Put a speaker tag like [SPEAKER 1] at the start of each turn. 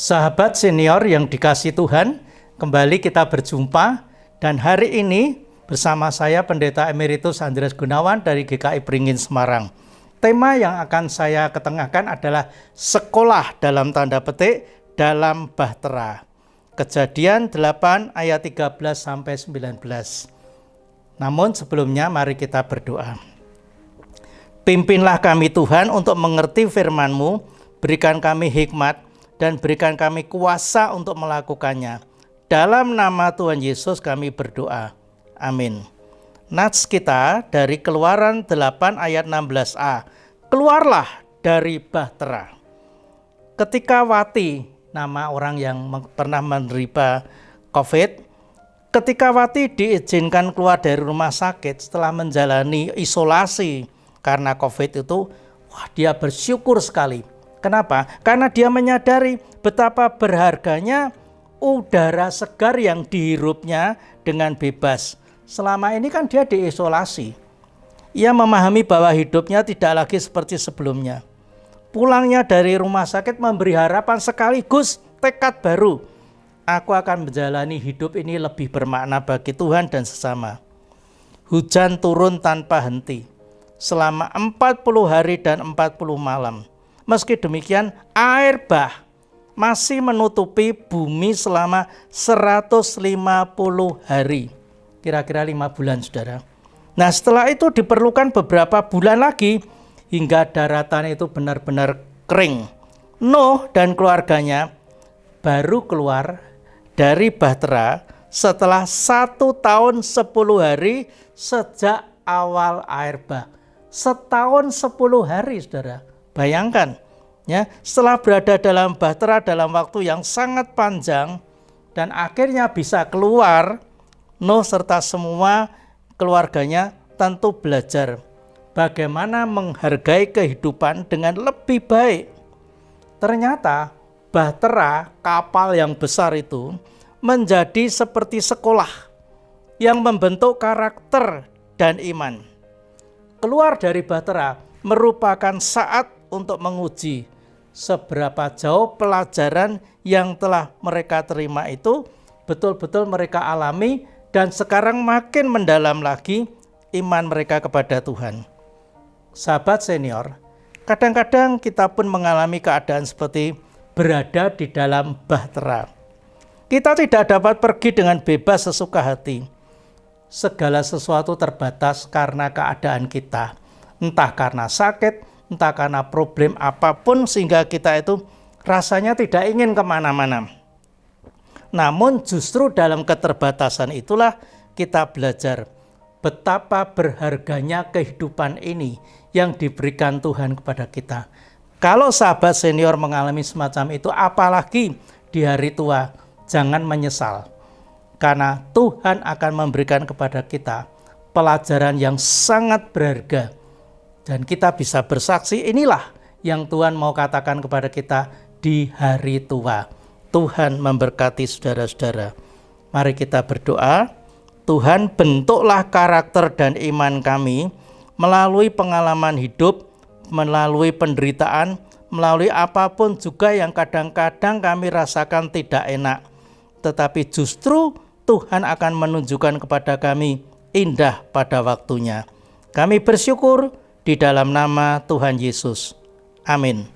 [SPEAKER 1] Sahabat senior yang dikasihi Tuhan, kembali kita berjumpa dan hari ini bersama saya Pendeta Emeritus Andreas Gunawan dari GKI Beringin Semarang. Tema yang akan saya ketengahkan adalah sekolah dalam tanda petik dalam bahtera. Kejadian 8 ayat 13 sampai 19. Namun sebelumnya mari kita berdoa. Pimpinlah kami Tuhan untuk mengerti firman-Mu, berikan kami hikmat dan berikan kami kuasa untuk melakukannya. Dalam nama Tuhan Yesus kami berdoa. Amin. Nats kita dari Keluaran 8 ayat 16a. Keluarlah dari bahtera. Ketika Wati, nama orang yang pernah menderita COVID, ketika Wati diizinkan keluar dari rumah sakit setelah menjalani isolasi karena COVID itu, dia bersyukur sekali. Kenapa? Karena dia menyadari betapa berharganya udara segar yang dihirupnya dengan bebas. Selama ini kan dia diisolasi. Ia memahami bahwa hidupnya tidak lagi seperti sebelumnya. Pulangnya dari rumah sakit memberi harapan sekaligus tekad baru. Aku akan menjalani hidup ini lebih bermakna bagi Tuhan dan sesama. Hujan turun tanpa henti selama 40 hari dan 40 malam. Meski demikian, air bah masih menutupi bumi selama 150 hari. Kira-kira 5 bulan, saudara. Nah, setelah itu diperlukan beberapa bulan lagi hingga daratan itu benar-benar kering. Nuh dan keluarganya baru keluar dari bahtera setelah 1 tahun 10 hari sejak awal air bah. Setahun 10 hari, saudara. Bayangkan, ya, setelah berada dalam bahtera dalam waktu yang sangat panjang dan akhirnya bisa keluar, Nuh serta semua keluarganya tentu belajar bagaimana menghargai kehidupan dengan lebih baik. Ternyata bahtera kapal yang besar itu menjadi seperti sekolah yang membentuk karakter dan iman. Keluar dari bahtera merupakan saat untuk menguji seberapa jauh pelajaran yang telah mereka terima itu betul-betul mereka alami dan sekarang makin mendalam lagi iman mereka kepada Tuhan. Sahabat senior, kadang-kadang kita pun mengalami keadaan seperti berada di dalam bahtera. Kita tidak dapat pergi dengan bebas sesuka hati. Segala sesuatu terbatas karena keadaan kita. Entah karena sakit, entah karena problem apapun sehingga kita itu rasanya tidak ingin kemana-mana. Namun justru dalam keterbatasan itulah kita belajar betapa berharganya kehidupan ini yang diberikan Tuhan kepada kita. Kalau sahabat senior mengalami semacam itu, apalagi di hari tua, jangan menyesal. Karena Tuhan akan memberikan kepada kita pelajaran yang sangat berharga. Dan kita bisa bersaksi, inilah yang Tuhan mau katakan kepada kita di hari tua. Tuhan memberkati saudara-saudara. Mari kita berdoa. Tuhan, bentuklah karakter dan iman kami melalui pengalaman hidup, melalui penderitaan, melalui apapun juga yang kadang-kadang kami rasakan tidak enak. Tetapi justru Tuhan akan menunjukkan kepada kami indah pada waktunya. Kami bersyukur di dalam nama Tuhan Yesus. Amin.